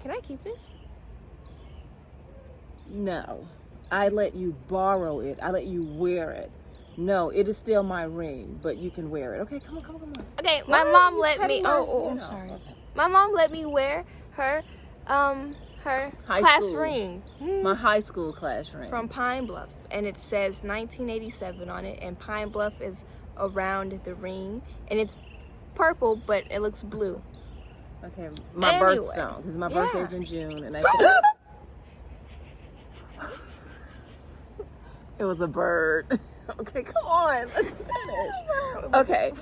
Can I keep this? No. I let you borrow it. I let you wear it. No, it is still my ring, but you can wear it. Okay, come on. Okay, my mom let me. I'm sorry. Okay. My mom let me wear her High class school. ring. My high school class ring. From Pine Bluff, and it says 1987 on it, and Pine Bluff is around the ring, and it's purple, but it looks blue. Okay, my birthstone, because my birthday's in June, and it was a bird. Okay, come on, let's finish. Okay.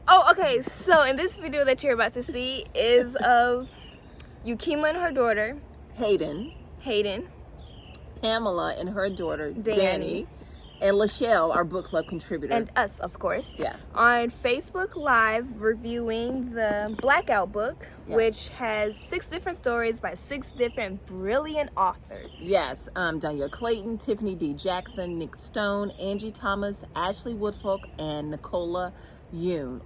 Oh, okay, so in this video that you're about to see is of Yukima and her daughter, Hayden, Pamela and her daughter, Danny, and Lachelle, our book club contributor. and us, of course. Yeah. On Facebook Live reviewing the Blackout book, which has 6 different stories by 6 different brilliant authors. Yes, Danielle Clayton, Tiffany D. Jackson, Nick Stone, Angie Thomas, Ashley Woodfolk, and Nicola Yoon.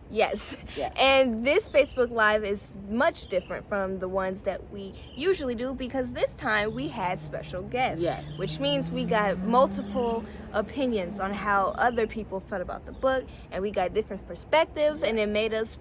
Yes. Yes. And this Facebook Live is much different from the ones that we usually do because this time we had special guests. Yes. Which means we got multiple opinions on how other people felt about the book, and we got different perspectives, and it made us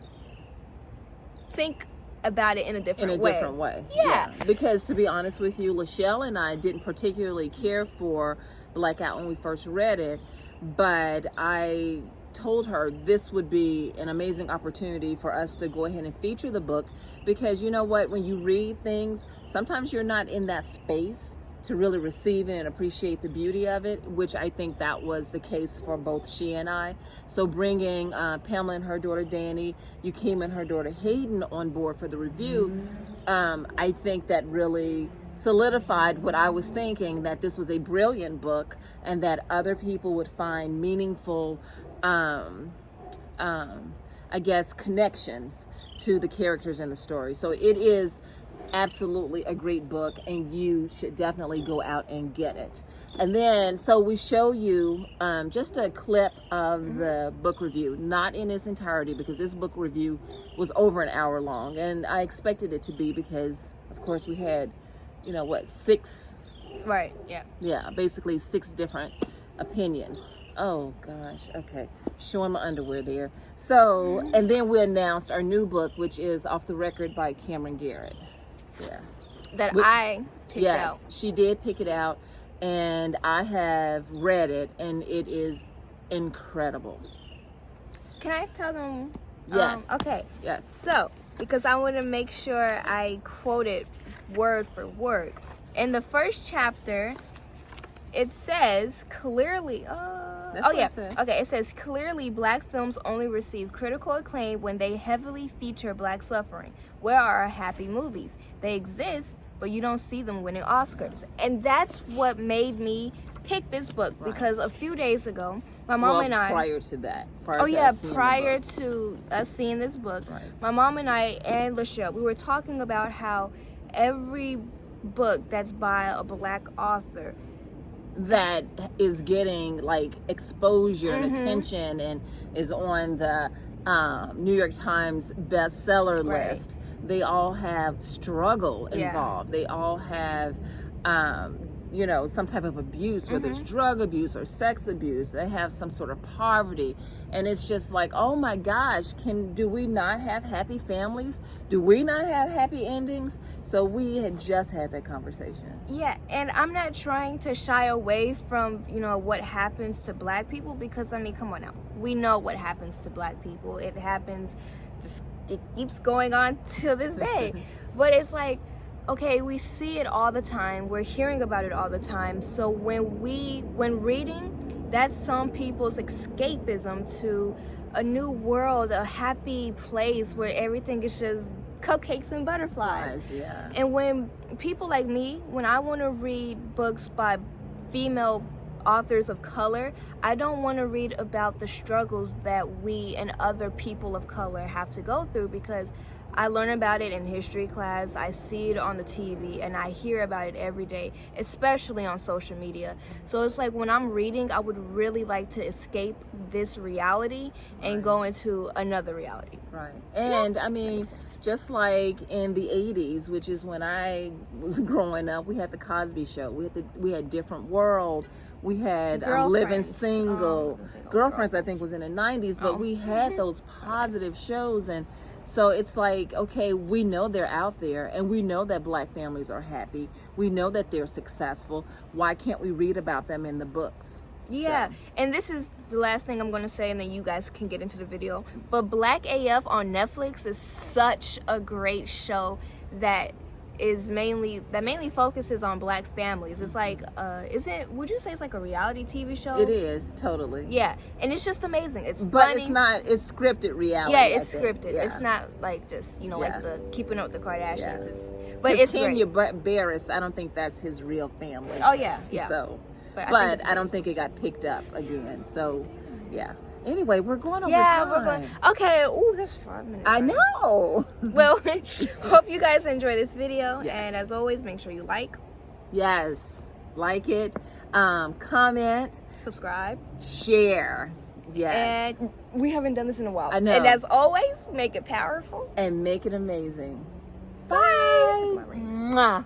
think about it in a different way. Yeah. Because to be honest with you, Lachelle and I didn't particularly care for Blackout when we first read it, but I told her this would be an amazing opportunity for us to go ahead and feature the book, because you know what, when you read things, sometimes you're not in that space to really receive it and appreciate the beauty of it, which I think that was the case for both she and I. So bringing Pamela and her daughter Danny, Yukima and her daughter Hayden on board for the review, I think that really solidified what I was thinking, that this was a brilliant book and that other people would find meaningful I guess connections to the characters in the story. So it is absolutely a great book, and you should definitely go out and get it. And then so we show you just a clip of the book review, not in its entirety, because this book review was over an hour long, and I expected it to be, because of course we had, you know what, 6, Right, yeah. basically 6 different opinions. Oh gosh, okay, showing my underwear there. So, and then we announced our new book, which is Off the Record by Cameron Garrett. Yeah. I picked out. Yes, she did pick it out, and I have read it, and it is incredible. Can I tell them? Yes. Okay. Yes. So, because I want to make sure I quote it word for word. In the first chapter, it says clearly. It says. Okay, it says clearly Black films only receive critical acclaim when they heavily feature Black suffering. Where are our happy movies? They exist, but you don't see them winning Oscars. And that's what made me pick this book, because a few days ago, my mom and I... prior to that. Prior to us seeing this book, my mom and I and Lachelle, we were talking about how every book that's by a Black author that is getting like exposure and attention and is on the New York Times bestseller list, they all have struggle involved. They all have you know, some type of abuse, whether it's drug abuse or sex abuse. They have some sort of poverty, and it's just like, oh my gosh, do we not have happy families? Do we not have happy endings? So we had just had that conversation. Yeah, and I'm not trying to shy away from, you know, what happens to Black people, because I mean, come on now, we know what happens to Black people. It happens, it keeps going on till this day. But it's like, okay, we see it all the time, we're hearing about it all the time. So when reading, that's some people's escapism to a new world, a happy place where everything is just cupcakes and butterflies. Yeah. And when people like me, when I want to read books by female authors of color, I don't want to read about the struggles that we and other people of color have to go through, because I learn about it in history class. I see it on the TV, and I hear about it every day, especially on social media. So it's like when I'm reading, I would really like to escape this reality and go into another reality. Right. And I mean, just like in the 80s, which is when I was growing up, we had the Cosby Show. We had Different World. We had Living Single. Girlfriends, I think, was in the 90s, but we had those positive shows. And so it's like, okay, we know they're out there, and we know that Black families are happy. We know that they're successful. Why can't we read about them in the books? Yeah, and this is the last thing I'm going to say, and then you guys can get into the video. But Black AF on Netflix is such a great show that mainly focuses on Black families. It's like, would you say it's like a reality TV show? It is, totally. Yeah, and it's just amazing. It's but funny. It's scripted reality. Yeah, it's scripted. Yeah. It's not like just, like the Keeping Up with the Kardashians. Yeah. But it's Kenya Barris, I don't think that's his real family. Oh, yeah, yeah. So, but I don't think it got picked up again. So, yeah. Anyway, we're going over time. We're going. Okay. Ooh, that's 5 minutes. I know. Well, hope you guys enjoy this video. Yes. And as always, make sure you like. Yes. Like it. Comment. Subscribe. Share. Yes. And we haven't done this in a while. I know. And as always, make it powerful. And make it amazing. Bye. Mwah.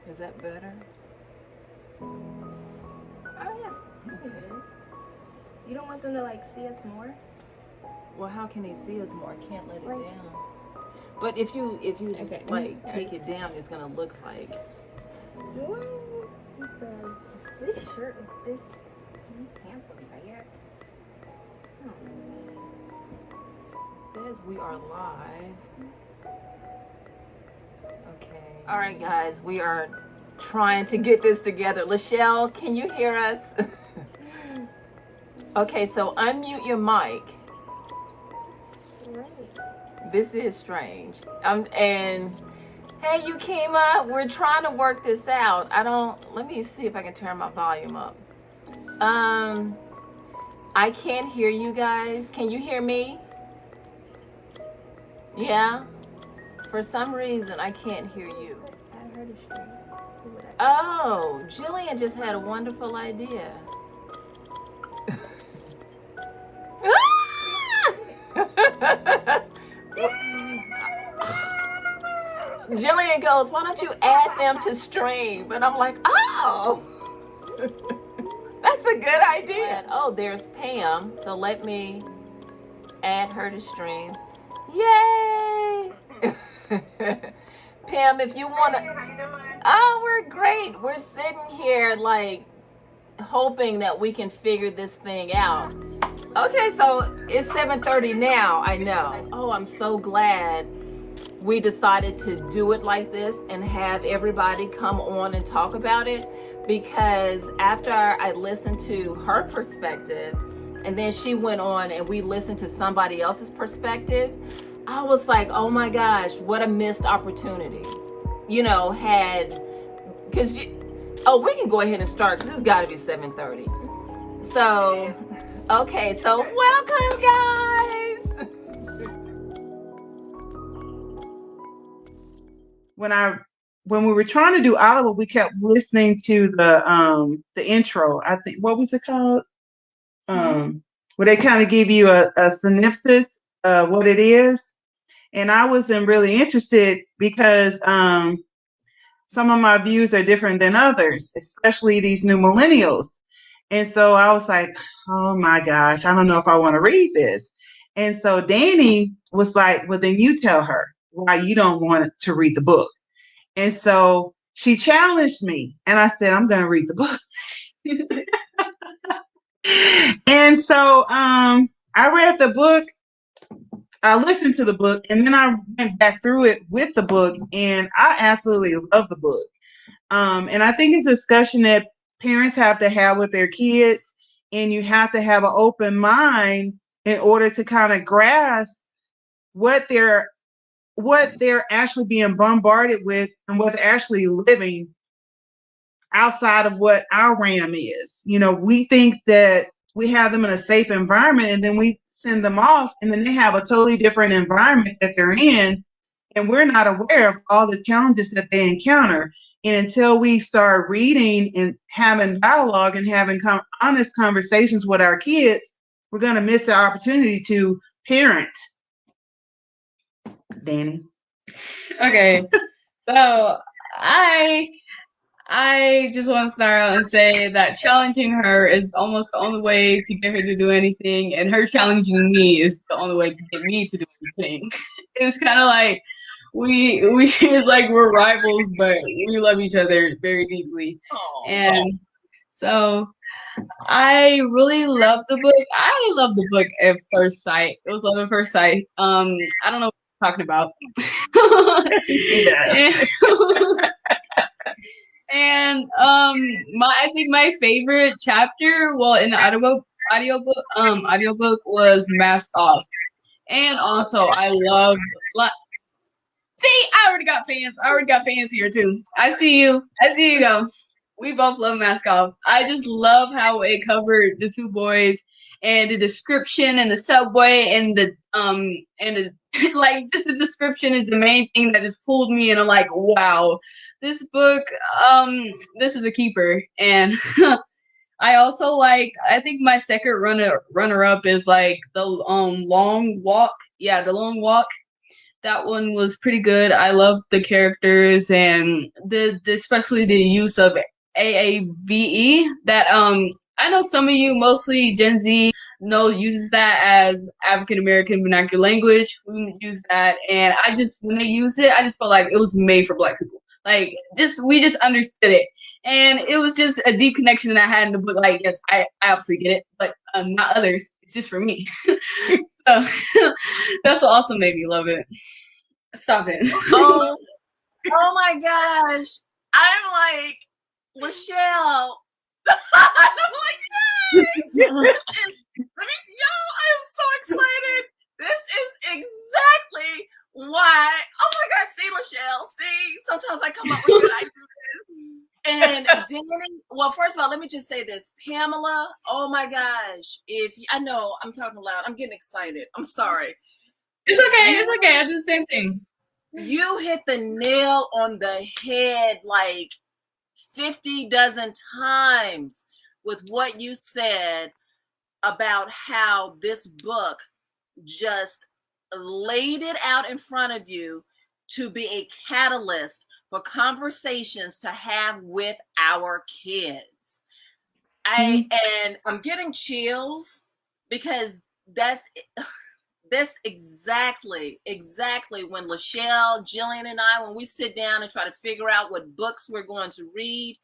Is that better? Oh yeah. You don't want them to like see us more? Well, how can they see us more? I can't let it down. But if you like take it down, it's gonna look like. Do I this shirt with these pants look bad? It says we are live. Okay. All right, guys, we are trying to get this together. Lachelle, can you hear us? Okay, so unmute your mic. This is strange. And hey, you came up. We're trying to work this out. Let me see if I can turn my volume up. I can't hear you guys. Can you hear me? Yeah? For some reason, I can't hear you. I heard a stream. Oh, Gillian just had a wonderful idea. Gillian goes, why don't you add them to stream? And I'm like, oh, that's a good idea. Oh, there's Pam. So let me add her to stream. Yay! Pam, if you want to. Oh, we're great. We're sitting here like hoping that we can figure this thing out. Okay, so it's 7:30 now. I know. Oh, I'm so glad we decided to do it like this and have everybody come on and talk about it, because after I listened to her perspective and then she went on and we listened to somebody else's perspective, I was like, oh my gosh, what a missed opportunity. We can go ahead and start because it's got to be 7:30. So, okay, so welcome, guys. When we were trying to do Oliver, we kept listening to the intro. I think, what was it called? Where they kind of give you a synopsis of what it is. And I wasn't really interested because some of my views are different than others, especially these new millennials. And so I was like, oh my gosh, I don't know if I want to read this. And so Danny was like, well, then you tell her why you don't want to read the book. And so she challenged me, and I said, I'm going to read the book. And so I read the book. I listened to the book, and then I went back through it with the book, and I absolutely love the book. And I think it's a discussion that parents have to have with their kids, and you have to have an open mind in order to kind of grasp what they're actually being bombarded with and what they're actually living outside of what our RAM is. You know, we think that we have them in a safe environment, and then we send them off, and then they have a totally different environment that they're in, and we're not aware of all the challenges that they encounter. And until we start reading and having dialogue and having honest conversations with our kids, we're going to miss the opportunity to parent. Danny. Okay, so I just want to start out and say that challenging her is almost the only way to get her to do anything, and her challenging me is the only way to get me to do anything. It's kind of like we it's like we're rivals, but we love each other very deeply. Aww. And so I really love the book. I love the book at first sight. It was love at first sight. I don't know what you're talking about. And I think my favorite chapter, well, in the audiobook was Mask Off. And also I love see, I already got fans here too. I see you go. We both love Mask Off. I just love how it covered the two boys and the description and the subway and the like just the description is the main thing that just pulled me, and I'm like, wow, this book, this is a keeper. And I also I think my second runner up is like the Long Walk. Yeah, The Long Walk. That one was pretty good. I love the characters and especially the use of AAVE that I know some of you, mostly Gen Z, uses that as African American vernacular language. We use that, and when they used it, I just felt like it was made for Black people. Like we just understood it, and it was just a deep connection that I had in the book. Like, yes, I obviously get it, but not others. It's just for me. So that's what also made me love it. Stop it. Oh my gosh. I'm like, Michelle. I'm like, yay! I am so excited. This is exactly why. Oh my gosh, see, Michelle, see, sometimes I come up with good ideas. And Danny, well, first of all, let me just say this. Pamela, oh my gosh. I know I'm talking loud. I'm getting excited. I'm sorry. It's okay. I do the same thing. You hit the nail on the head like 50 dozen times with what you said about how this book just laid it out in front of you to be a catalyst for conversations to have with our kids. And I'm getting chills because that's exactly when Lachelle, Gillian, and I, when we sit down and try to figure out what books we're going to read.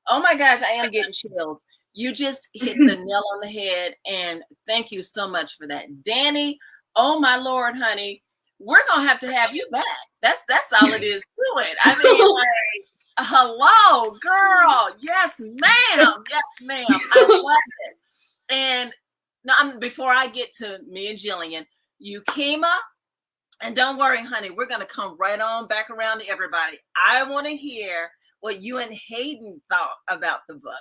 Oh my gosh, I am getting chills. You just hit the nail on the head, and thank you so much for that. Danny, oh my Lord, honey, we're gonna have to have you back. That's all it is to it. I mean, like, hello, girl. Yes, ma'am. Yes, ma'am. I love it. And now, before I get to me and Gillian, Yukima, and don't worry, honey, we're going to come right on back around to everybody. I want to hear what you and Hayden thought about the book.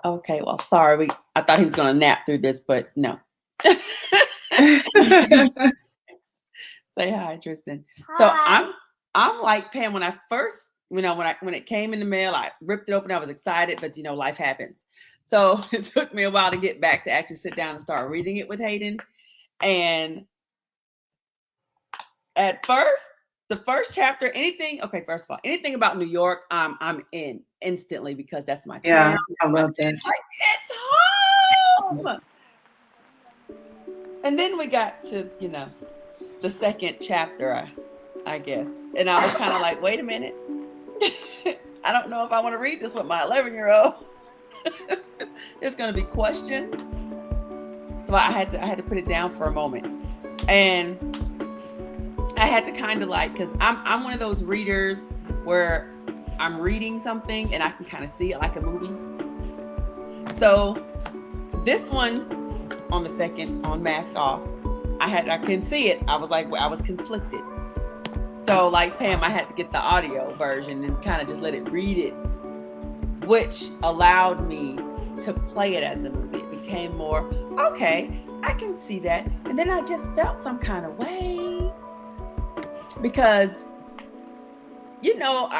Okay, well, sorry. I thought he was going to nap through this, but no. Say hi, Tristan. Hi. So I'm like Pam. When I first, when it came in the mail, I ripped it open. I was excited, but life happens. So it took me a while to get back to actually sit down and start reading it with Hayden. And at first, the first chapter, first of all, anything about New York, I'm in instantly because that's my town. Yeah, I love that. Like, it's home. And then we got to, the second chapter, I guess. And I was kind of like, wait a minute. I don't know if I want to read this with my 11-year-old. There's going to be questions. So I had to put it down for a moment. And I had to kind of because I'm one of those readers where I'm reading something and I can kind of see it like a movie. So this one on the second, on Mask Off, I couldn't see it. I was conflicted. So like Pam, I had to get the audio version and kind of just let it read it which allowed me to play it as a movie. It became more, okay, I can see that. And then I just felt some kind of way because, you know,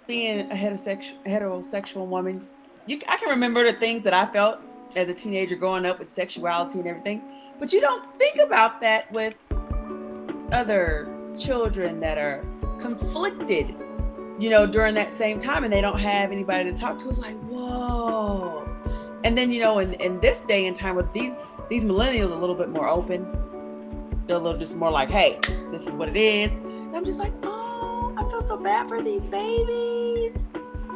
being a heterosexual woman, I can remember the things that I felt as a teenager growing up with sexuality and everything, but you don't think about that with other children that are conflicted, you know, during that same time, and they don't have anybody to talk to. It's like, whoa. And then, you know, in this day and time with these millennials a little bit more open, they're a little just more like, hey, this is what it is. And I'm just like, oh, I feel so bad for these babies.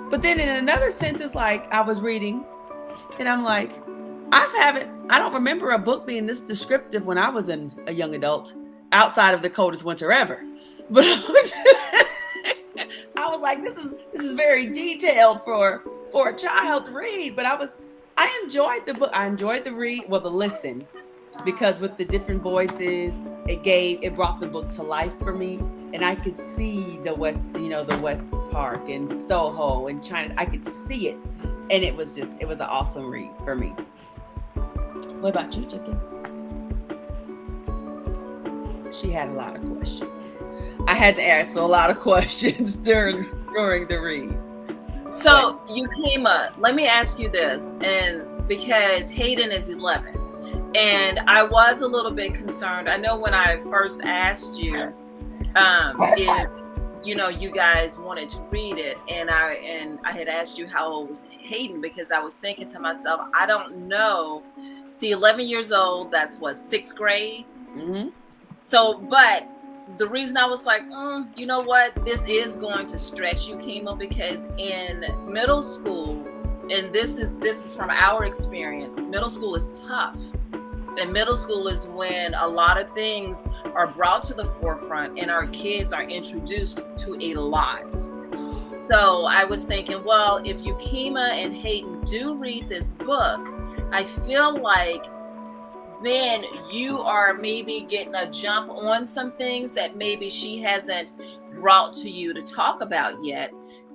But then in another sense, it's like I was reading and I'm like, I don't remember a book being this descriptive when I was a young adult outside of The Coldest Winter Ever. But I was like, this is very detailed for a child to read. But I enjoyed the book. I enjoyed the read, well, the listen, because with the different voices, it brought the book to life for me. And I could see the West Park and Soho and China. I could see it. And it was an awesome read for me. What about you, Chicken? She had a lot of questions. I had to answer a lot of questions during the read. So Yukima, let me ask you this, and because Hayden is 11, and I was a little bit concerned. I know when I first asked you if you guys wanted to read it, and I had asked you how old was Hayden, because I was thinking to myself, I don't know. See, 11 years old, that's what, 6th grade? Mm-hmm. So, but the reason I was like, you know what, this is going to stretch you, Kimo, because in middle school, and this is from our experience, middle school is tough. And middle school is when a lot of things are brought to the forefront and our kids are introduced to a lot. So I was thinking, well, if Yukima and Hayden do read this book, I feel like then you are maybe getting a jump on some things that maybe she hasn't brought to you to talk about yet.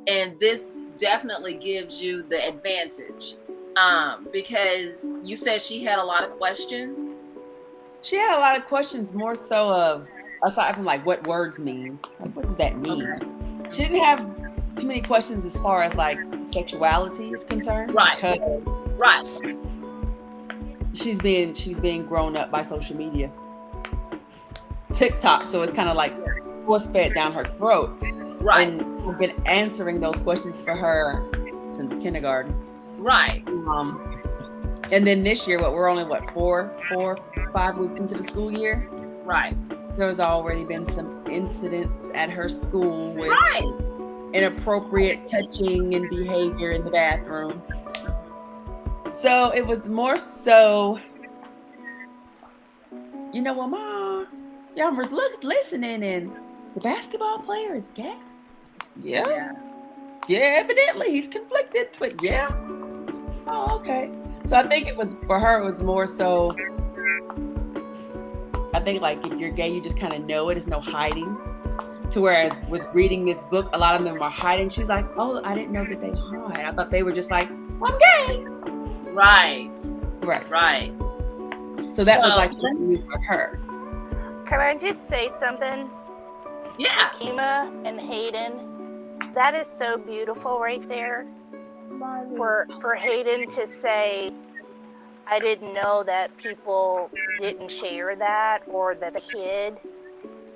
And this definitely gives you the advantage. Because you said she had a lot of questions. She had a lot of questions, more so of, aside from like what words mean, like what does that mean? Okay. She didn't have too many questions as far as like sexuality is concerned. Right. Right. She's being grown up by social media, TikTok, so it's kind of like force fed down her throat. Right. And we've been answering those questions for her since kindergarten. Right. And then this year, we're only 5 weeks into the school year. Right. There's already been some incidents at her school with inappropriate touching and behavior in the bathroom. So it was more so, well, Ma, y'all were listening, and the basketball player is gay. Yeah, evidently he's conflicted, but yeah. Oh, okay. So I think it was, for her, it was more so, I think like if you're gay, you just kind of know it. There's no hiding. To whereas with reading this book, a lot of them are hiding. She's like, oh, I didn't know that they hide. I thought they were just like, I'm gay. Right. So that was like new for her. Can I just say something? Yeah. Kima and Hayden, that is so beautiful right there. For Hayden to say, I didn't know that people didn't share that, or that the kid,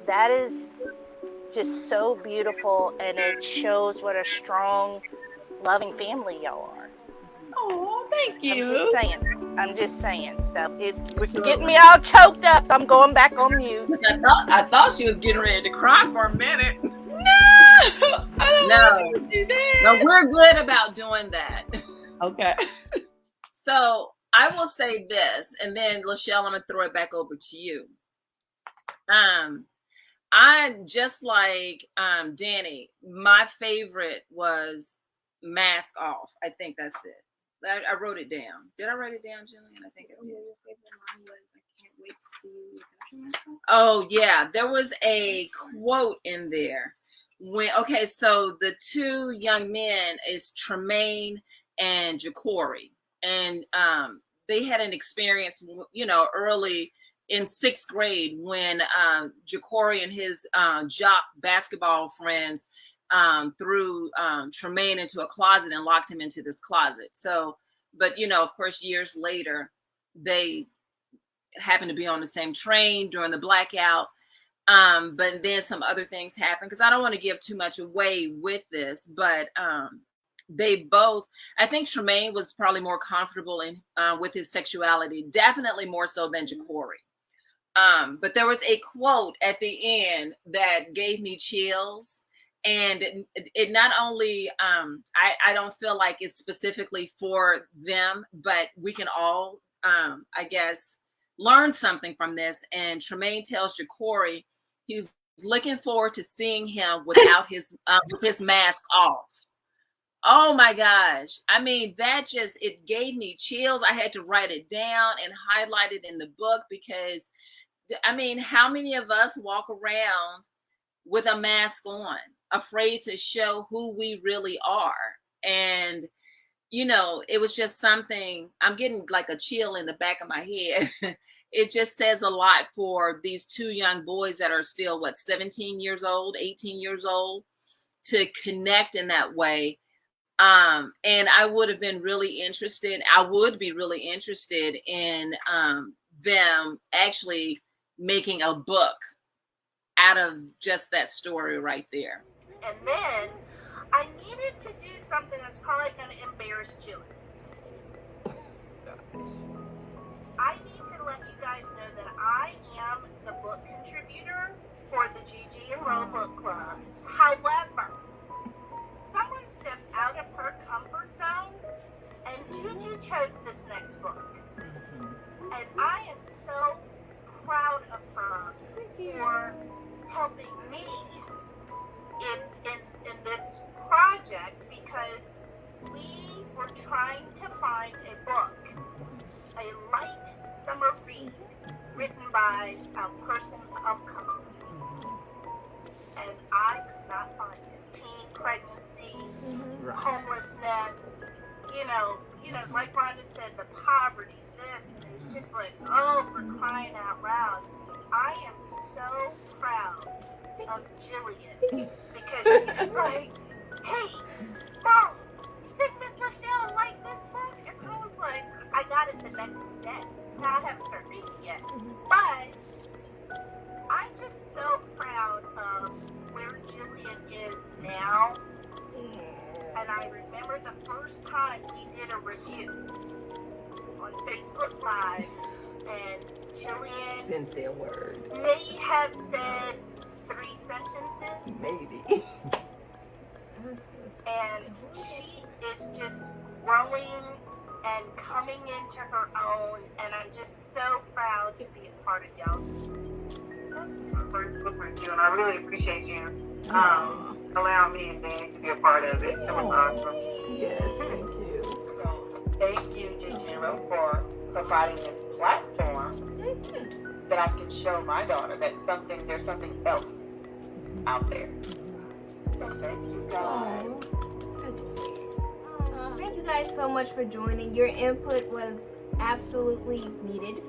that is just so beautiful, and it shows what a strong, loving family y'all are. Oh, thank you. I'm just saying. So it's getting me all choked up, so I'm going back on mute. I thought she was getting ready to cry for a minute. No, I don't want you to do that. No, we're good about doing that. Okay. So I will say this, and then Lachelle, I'm gonna throw it back over to you. I just like Danny. My favorite was Mask Off. I think that's it. I wrote it down. Did I write it down, Gillian? I think I did. Your favorite line was, I can't wait to see you. Oh yeah, there was a quote in there okay, so the two young men is Tremaine and Ja'Cory, and they had an experience, early in 6th grade when Ja'Cory and his jock basketball friends threw Tremaine into a closet and locked him into this closet. So, but of course, years later, they happened to be on the same train during the blackout. But then some other things happened, because I don't want to give too much away with this, but they both, I think Tremaine was probably more comfortable in with his sexuality, definitely more so than Ja'Cory. But there was a quote at the end that gave me chills. And it not only, I don't feel like it's specifically for them, but we can all, I guess, learn something from this. And Tremaine tells Ja'Cory he's looking forward to seeing him without his with his mask off. Oh my gosh. I mean, it gave me chills. I had to write it down and highlight it in the book, because I mean, how many of us walk around with a mask on, afraid to show who we really are? And it was just something, I'm getting like a chill in the back of my head. It just says a lot for these two young boys that are still, 17 years old, 18 years old, to connect in that way. And I would be really interested in them actually making a book out of just that story right there. And then I needed to do something that's probably going to embarrass Gillian. I need to let you guys know that I am the book contributor for the GiGi and Rho book club. However, someone stepped out of her comfort zone, and Gigi chose this next book. And I am so proud of her for helping me in this project, because we were trying to find a book, a light summer read written by a person of color, and I could not find it. Teen pregnancy, homelessness, like Rhonda said, the poverty, this, and it was just like, oh, for crying out loud. I am so proud of Gillian, because she's like, hey, Mom, you think Miss Lachelle liked this book? And I was like, I got it the next day. Now I haven't started reading yet. But I'm just so proud of where Gillian is now. And I remember the first time we did a review on Facebook Live, and Gillian Didn't say a word. may have said 3 sentences. Maybe. And she is just growing and coming into her own, and I'm just so proud to be a part of y'all's team. That's my first book review, and I really appreciate you allowing me and Danny to be a part of it. It was awesome. Yes, thank you. So thank you, GiGi and Rho, for providing this platform that I can show my daughter that there's something else out there. So thank you guys. Thank you guys so much for joining. Your input was absolutely needed.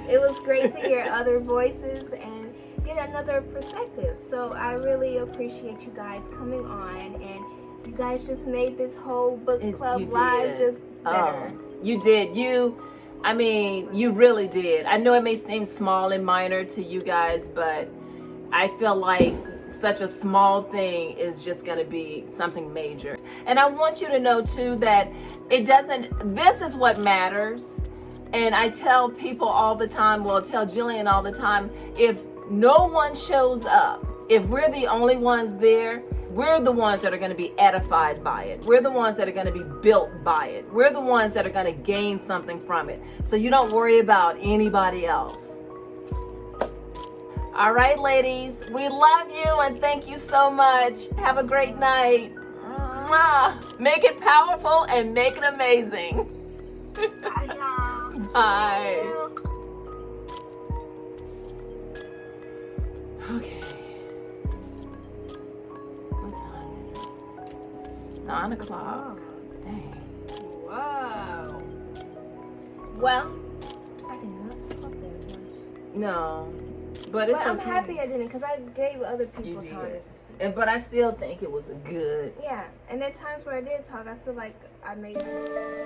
It was great to hear other voices and get another perspective. So I really appreciate you guys coming on, and you guys just made this whole book club live just better. You did. You really did. I know it may seem small and minor to you guys, but I feel like such a small thing is just going to be something major. And I want you to know too that this is what matters. And I tell people all the time, tell Gillian all the time, if no one shows up, if we're the only ones there, we're the ones that are going to be edified by it. We're the ones that are going to be built by it. We're the ones that are going to gain something from it. So you don't worry about anybody else. All right, ladies, we love you and thank you so much. Have a great night. Mwah. Make it powerful and make it amazing. Bye, y'all. Bye. Okay. 9 o'clock. Dang. Wow. Well, I did not talk that much. No, but it's But I'm okay. happy I didn't, because I gave other You people did. time. But I still think it was a good. Yeah, and there are times where I did talk, I feel like I made it.